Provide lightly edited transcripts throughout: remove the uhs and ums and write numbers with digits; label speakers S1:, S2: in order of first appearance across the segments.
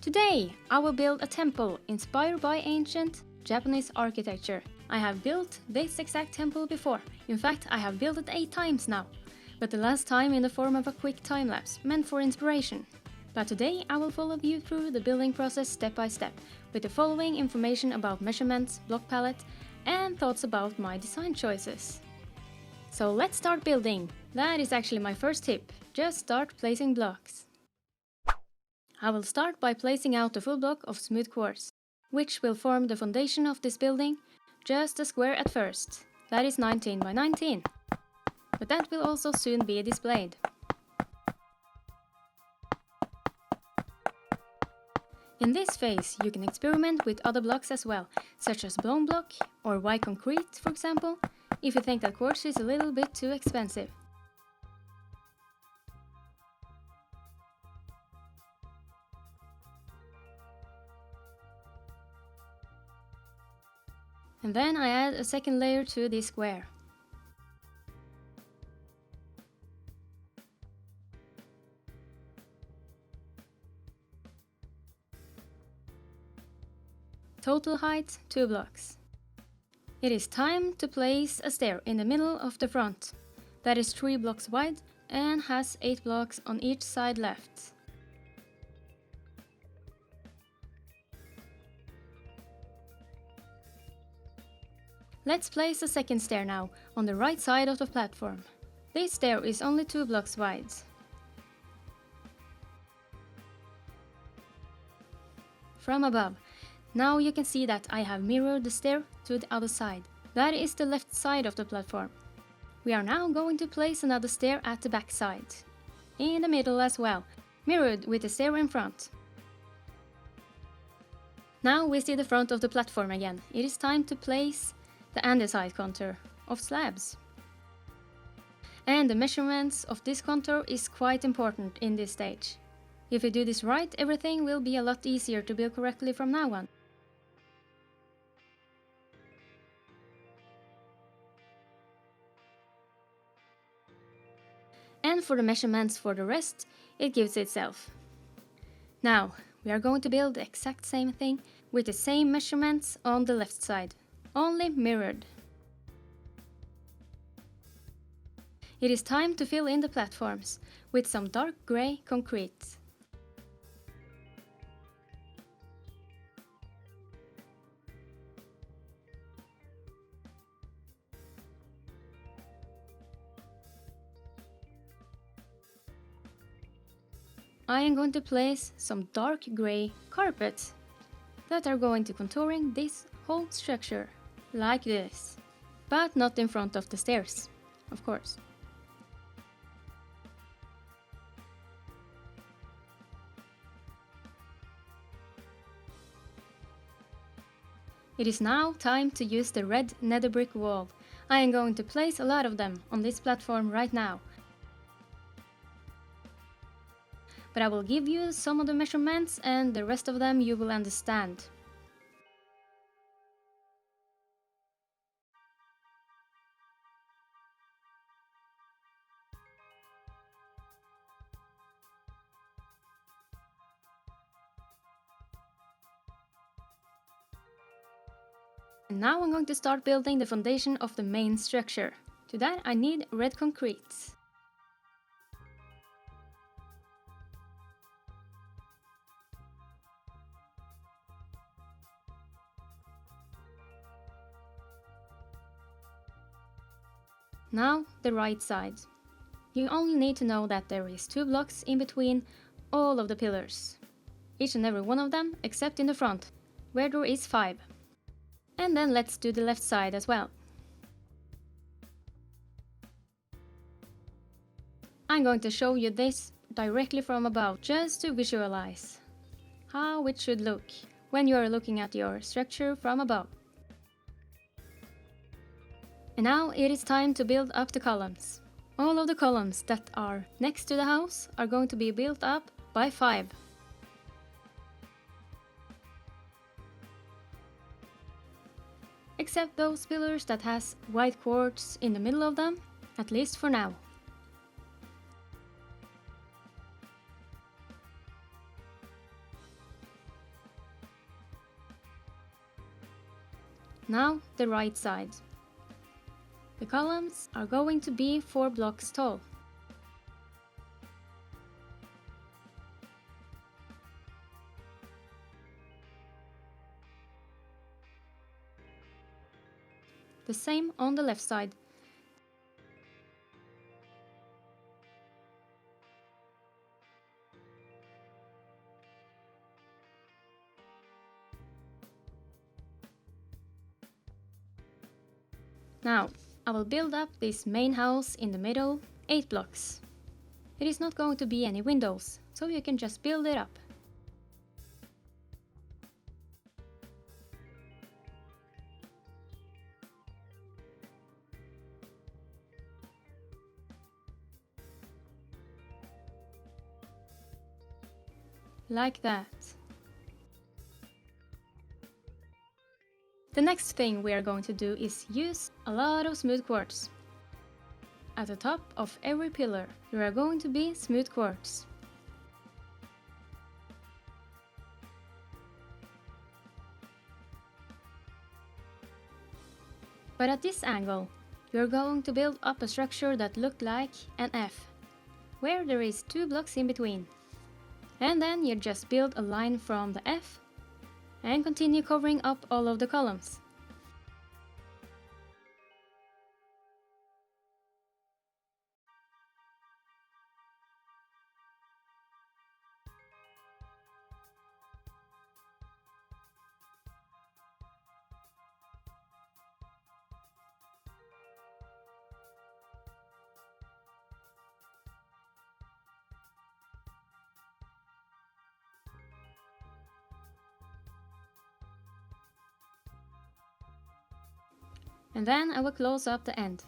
S1: Today, I will build a temple inspired by ancient Japanese architecture. I have built this exact temple before. In fact, I have built it 8 times now, but the last time in the form of a quick time-lapse, meant for inspiration. But today I will follow you through the building process step by step, with the following information about measurements, block palette, and thoughts about my design choices. So let's start building. That is actually my first tip. Just start placing blocks. I will start by placing out a full block of smooth quartz, which will form the foundation of this building, just a square at first. That is 19 by 19. But that will also soon be displayed. In this phase, you can experiment with other blocks as well, such as blown block or white concrete, for example, if you think that quartz is a little bit too expensive. And then I add a second layer to this square. Total height 2 blocks. It is time to place a stair in the middle of the front. That is 3 blocks wide and has 8 blocks on each side left. Let's place a second stair now, on the right side of the platform. This stair is only 2 blocks wide. From above, now you can see that I have mirrored the stair to the other side. That is the left side of the platform. We are now going to place another stair at the back side. In the middle as well, mirrored with the stair in front. Now we see the front of the platform again. It is time to place the andesite contour of slabs. And the measurements of this contour is quite important in this stage. If you do this right, everything will be a lot easier to build correctly from now on. And for the measurements for the rest, it gives itself. Now, we are going to build the exact same thing with the same measurements on the left side, only mirrored. It is time to fill in the platforms with some dark grey concrete. I am going to place some dark grey carpets that are going to contouring this whole structure, like this. But not in front of the stairs, of course. It is now time to use the red nether brick wall. I am going to place a lot of them on this platform right now. But I will give you some of the measurements and the rest of them you will understand. And now I'm going to start building the foundation of the main structure. To that I need red concrete. Now the right side. You only need to know that there is 2 blocks in between all of the pillars. Each and every one of them except in the front, where there is 5. And then let's do the left side as well. I'm going to show you this directly from above, just to visualize how it should look when you are looking at your structure from above. And now it is time to build up the columns. All of the columns that are next to the house are going to be built up by 5. Except those pillars that has white quartz in the middle of them, at least for now. Now the right side. The columns are going to be 4 blocks tall. The same on the left side. Now, I will build up this main house in the middle, 8 blocks. It is not going to be any windows, so you can just build it up. Like that. The next thing we are going to do is use a lot of smooth quartz. At the top of every pillar there are going to be smooth quartz. But at this angle, you are going to build up a structure that looked like an F, where there is 2 blocks in between. And then you just build a line from the F and continue covering up all of the columns. And then I will close up the end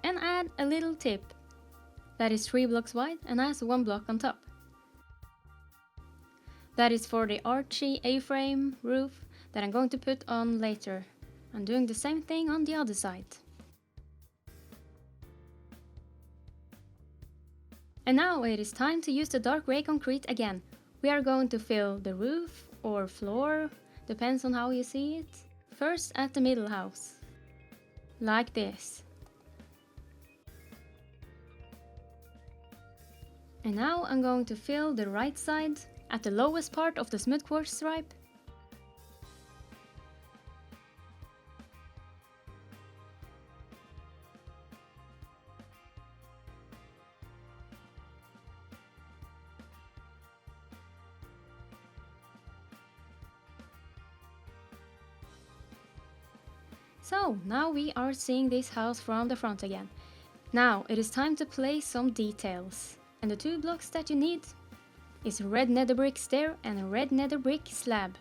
S1: and add a little tip that is 3 blocks wide and has 1 block on top. That is for the archy A-frame roof that I'm going to put on later. I'm doing the same thing on the other side. And now it is time to use the dark grey concrete again. We are going to fill the roof or floor, depends on how you see it, first at the middle house. Like this. And now I'm going to fill the right side at the lowest part of the smooth quartz stripe. So now we are seeing this house from the front again. Now it is time to place some details. And the 2 blocks that you need is a red nether brick stair and a red nether brick slab.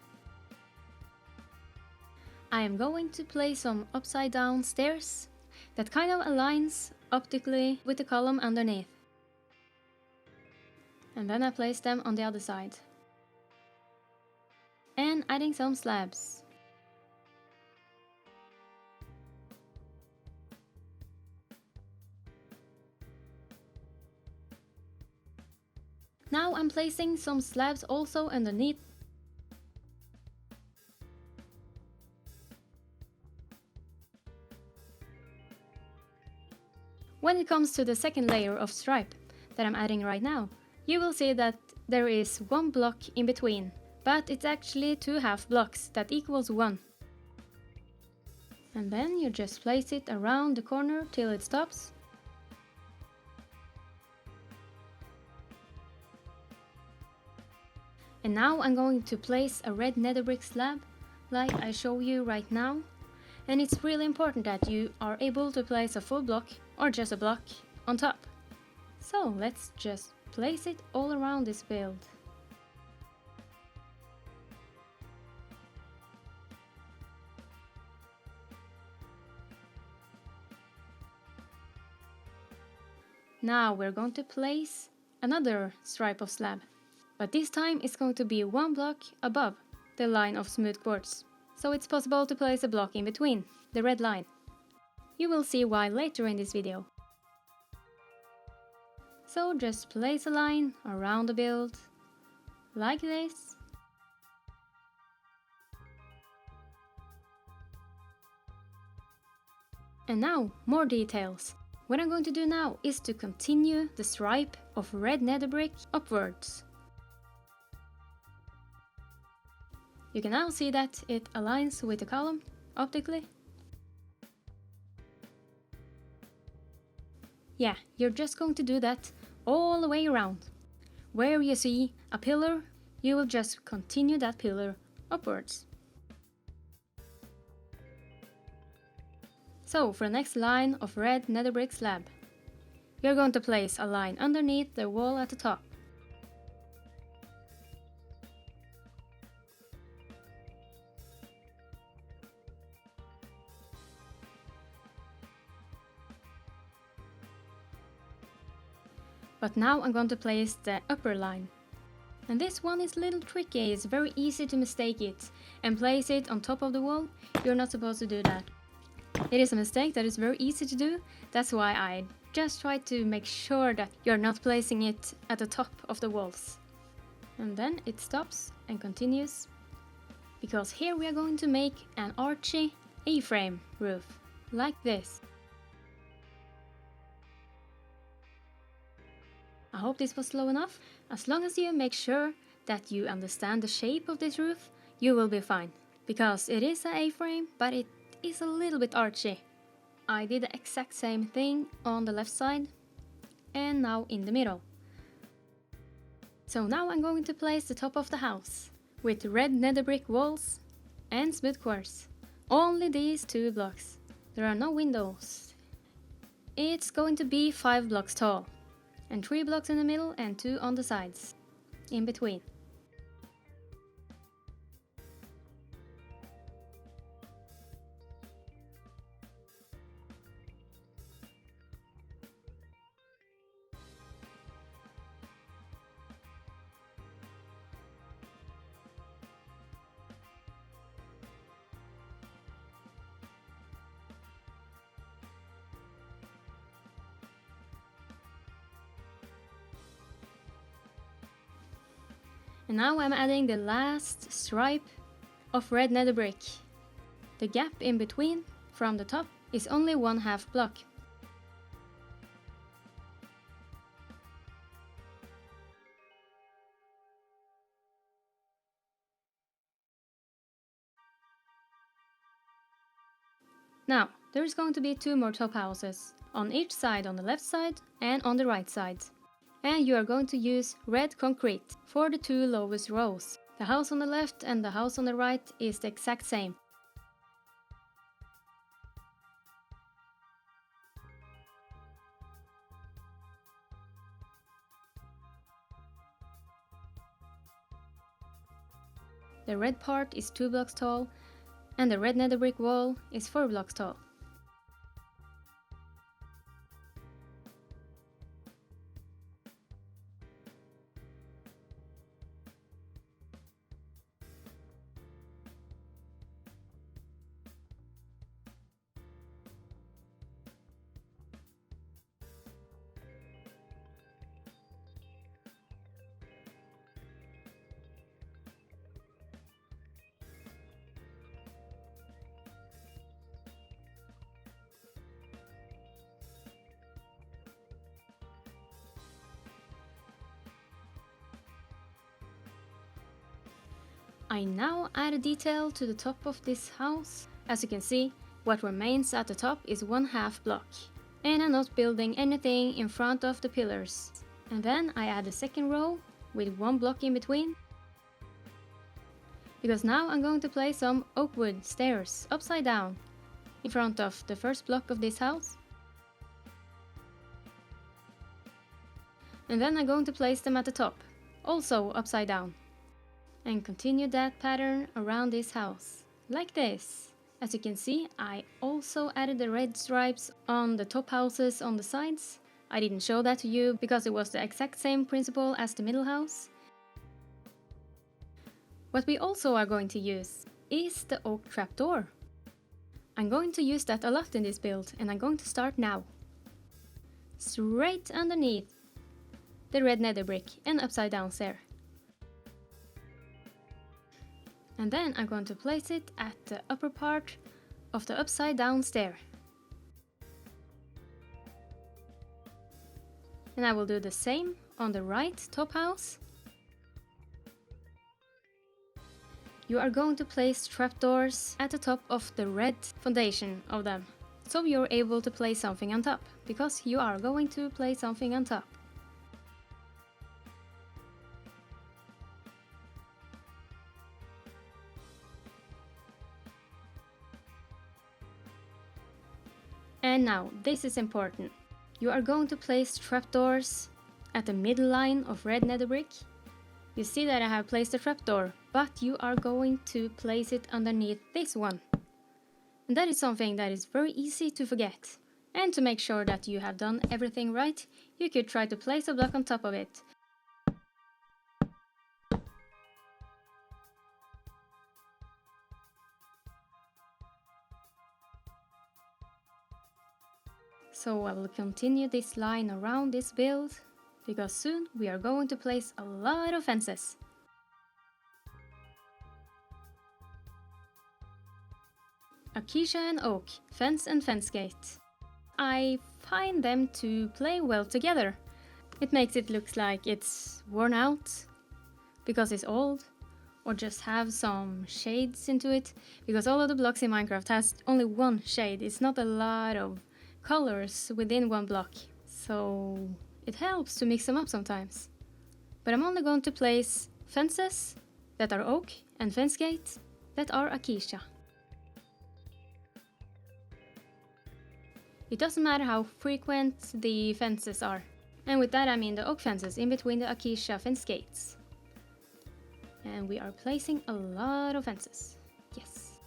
S1: I am going to place some upside down stairs that kind of aligns optically with the column underneath. And then I place them on the other side. And adding some slabs. Now I'm placing some slabs also underneath. When it comes to the second layer of stripe that I'm adding right now, you will see that there is 1 block in between, but it's actually 2 half blocks that equals 1. And then you just place it around the corner till it stops. And now I'm going to place a red nether brick slab, like I show you right now. And it's really important that you are able to place a full block or just a block on top. So let's just place it all around this build. Now we're going to place another stripe of slab. But this time it's going to be 1 block above the line of smooth quartz, so it's possible to place a block in between, the red line. You will see why later in this video. So just place a line around the build, like this. And now, more details. What I'm going to do now is to continue the stripe of red nether brick upwards. You can now see that it aligns with the column optically. Yeah, you're just going to do that all the way around. Where you see a pillar, you will just continue that pillar upwards. So for the next line of red nether brick slab, you're going to place a line underneath the wall at the top. But now I'm going to place the upper line. And this one is a little tricky, it's very easy to mistake it and place it on top of the wall. You're not supposed to do that. It is a mistake that is very easy to do, that's why I just try to make sure that you're not placing it at the top of the walls. And then it stops and continues, because here we are going to make an archy A-frame roof, like this. I hope this was slow enough. As long as you make sure that you understand the shape of this roof, you will be fine. Because it is an A-frame, but it is a little bit archy. I did the exact same thing on the left side, and now in the middle. So now I'm going to place the top of the house, with red nether brick walls and smooth quartz. Only these 2 blocks. There are no windows. It's going to be 5 blocks tall. And 3 blocks in the middle and 2 on the sides, in between. And now I'm adding the last stripe of red nether brick. The gap in between from the top is only 1/2 block. Now, there is going to be 2 more top houses, on each side on the left side and on the right side. And you are going to use red concrete for the 2 lowest rows. The house on the left and the house on the right is the exact same. The red part is 2 blocks tall, and the red nether brick wall is 4 blocks tall. I now add a detail to the top of this house. As you can see, what remains at the top is 1/2 block. And I'm not building anything in front of the pillars. And then I add a second row with 1 block in between. Because now I'm going to place some oak wood stairs upside down in front of the first block of this house. And then I'm going to place them at the top, also upside down. And continue that pattern around this house, like this. As you can see, I also added the red stripes on the top houses on the sides. I didn't show that to you because it was the exact same principle as the middle house. What we also are going to use is the oak trapdoor. I'm going to use that a lot in this build, and I'm going to start now. Straight underneath the red nether brick and upside down stair. And then I'm going to place it at the upper part of the upside down stair. And I will do the same on the right top house. You are going to place trapdoors at the top of the red foundation of them, so you're able to place something on top, because you are going to place something on top. And now, this is important. You are going to place trapdoors at the middle line of red nether brick. You see that I have placed a trapdoor, but you are going to place it underneath this one. And that is something that is very easy to forget. And to make sure that you have done everything right, you could try to place a block on top of it. So I will continue this line around this build, because soon we are going to place a lot of fences. Acacia and OAK Fence and Fence Gate. I find them to play well together. It makes it look like it's worn out, because it's old, or just have some shades into it, because all of the blocks in Minecraft has only one shade. It's not a lot of colors within one block, so it helps to mix them up sometimes. But I'm only going to place fences that are oak and fence gates that are acacia. It doesn't matter how frequent the fences are, and with that I mean the oak fences in between the acacia fence gates. And we are placing a lot of fences. Yes,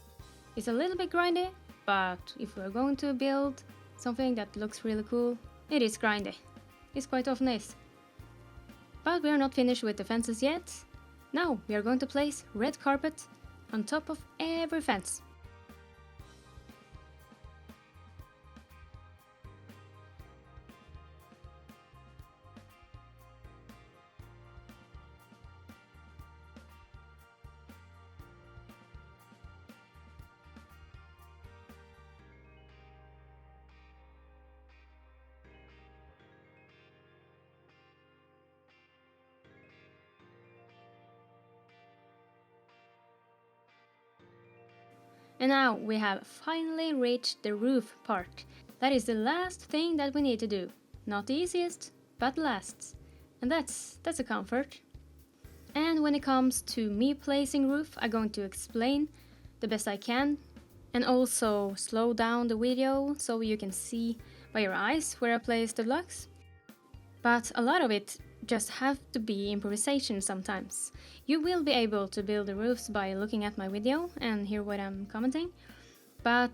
S1: it's a little bit grindy, but if we're going to build something that looks really cool, it is grindy. It quite often is. But we are not finished with the fences yet. Now we are going to place red carpet on top of every fence. And now we have finally reached the roof part. That is the last thing that we need to do. Not the easiest, but last. And that's a comfort. And when it comes to me placing roof, I'm going to explain the best I can, and also slow down the video so you can see by your eyes where I place the blocks. But a lot of it just have to be improvisation sometimes. You will be able to build the roofs by looking at my video and hear what I'm commenting. But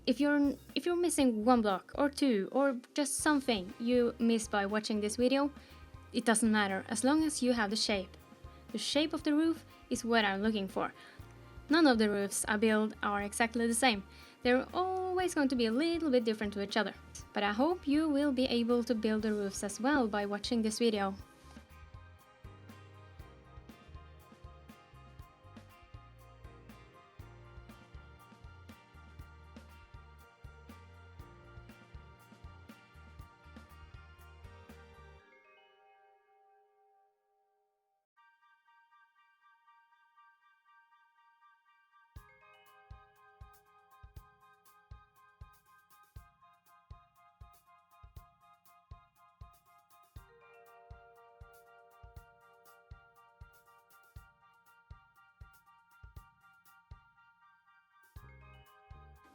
S1: if you're missing one block or two or just something you missed by watching this video, it doesn't matter as long as you have the shape. The shape of the roof is what I'm looking for. None of the roofs I build are exactly the same. They're always going to be a little bit different to each other. But I hope you will be able to build the roofs as well by watching this video.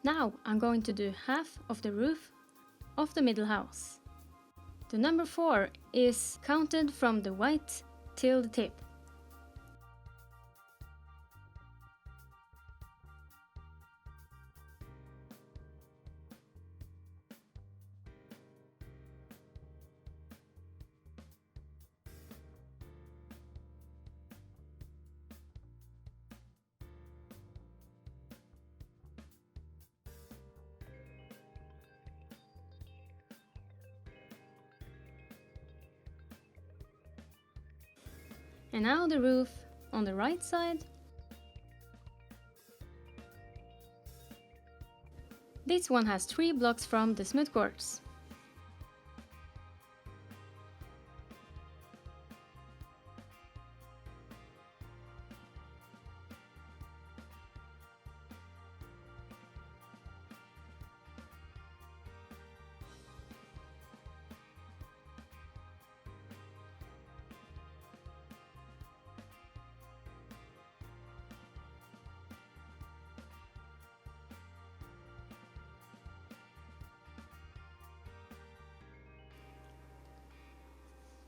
S1: Now I'm going to do half of the roof of the middle house. The number 4 is counted from the white till the tip. And now the roof on the right side. This one has 3 blocks from the smooth quartz.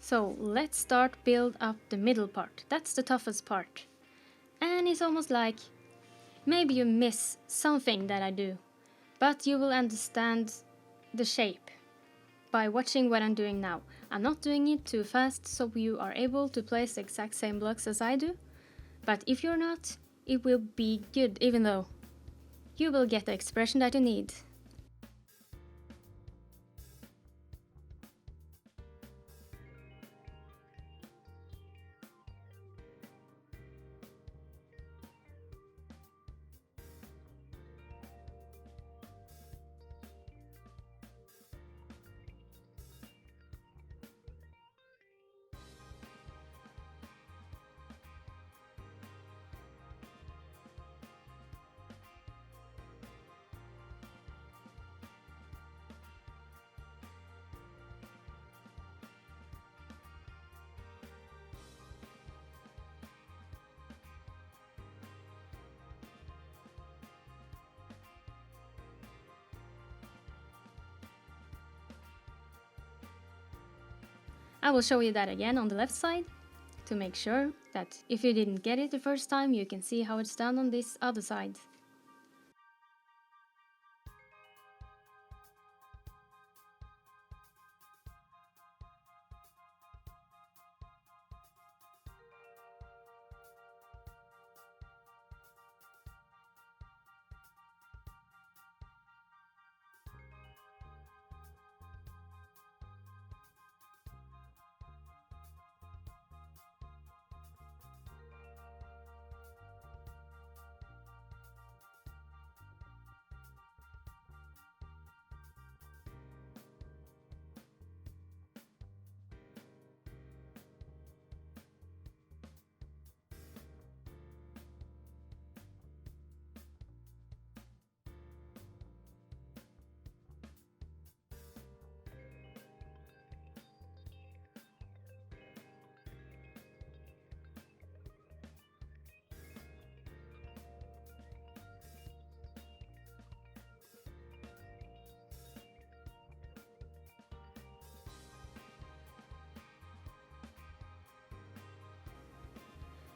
S1: So let's start build up the middle part. That's the toughest part. And it's almost like maybe you miss something that I do, but you will understand the shape by watching what I'm doing now. I'm not doing it too fast so you are able to place the exact same blocks as I do, but if you're not, it will be good even though you will get the expression that you need. I will show you that again on the left side to make sure that if you didn't get it the first time, you can see how it's done on this other side.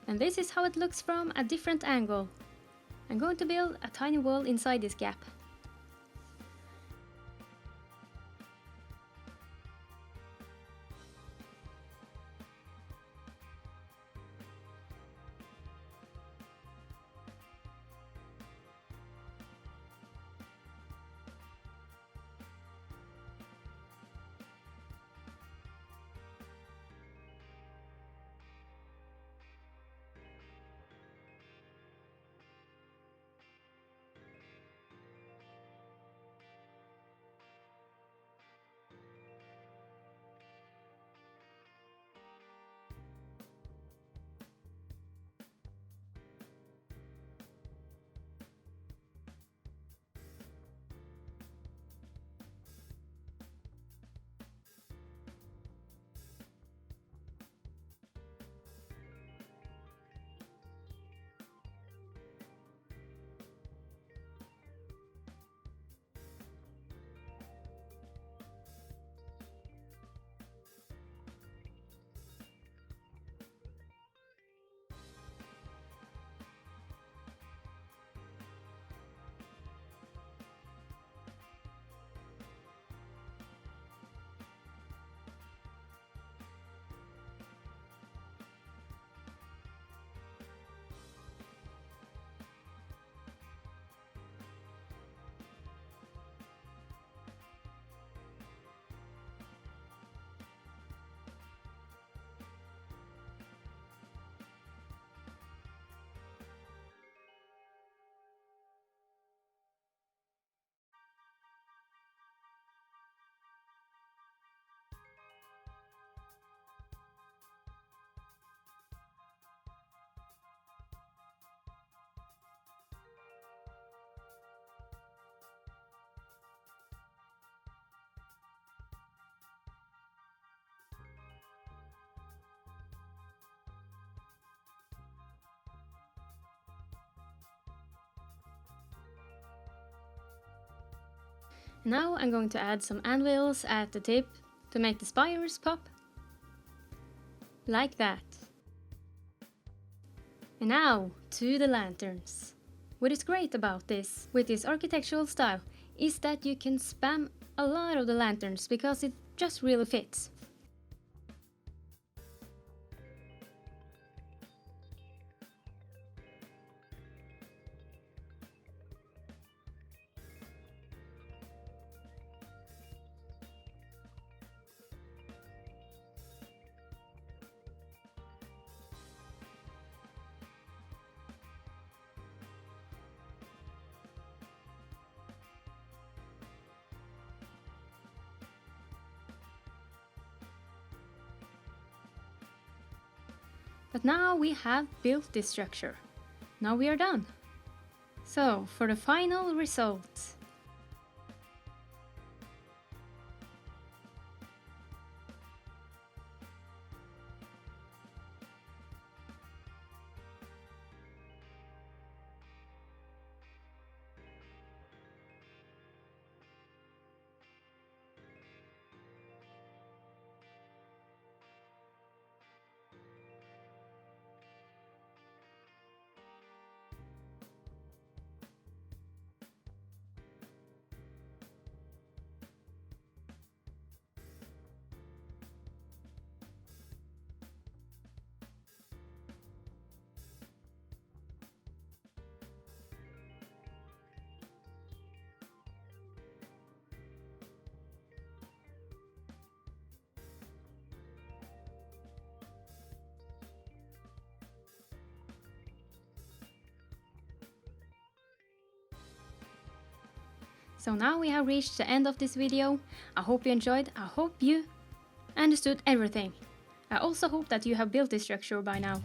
S1: And this is how it looks from a different angle. I'm going to build a tiny wall inside this gap. Now I'm going to add some anvils at the tip to make the spires pop. like that. And now to the lanterns. What is great about this, with this architectural style, is that you can spam a lot of the lanterns because it just really fits. But now we have built this structure. Now we are done. So, for the final result. So now we have reached the end of this video. I hope you enjoyed, I hope you understood everything. I also hope that you have built this structure by now.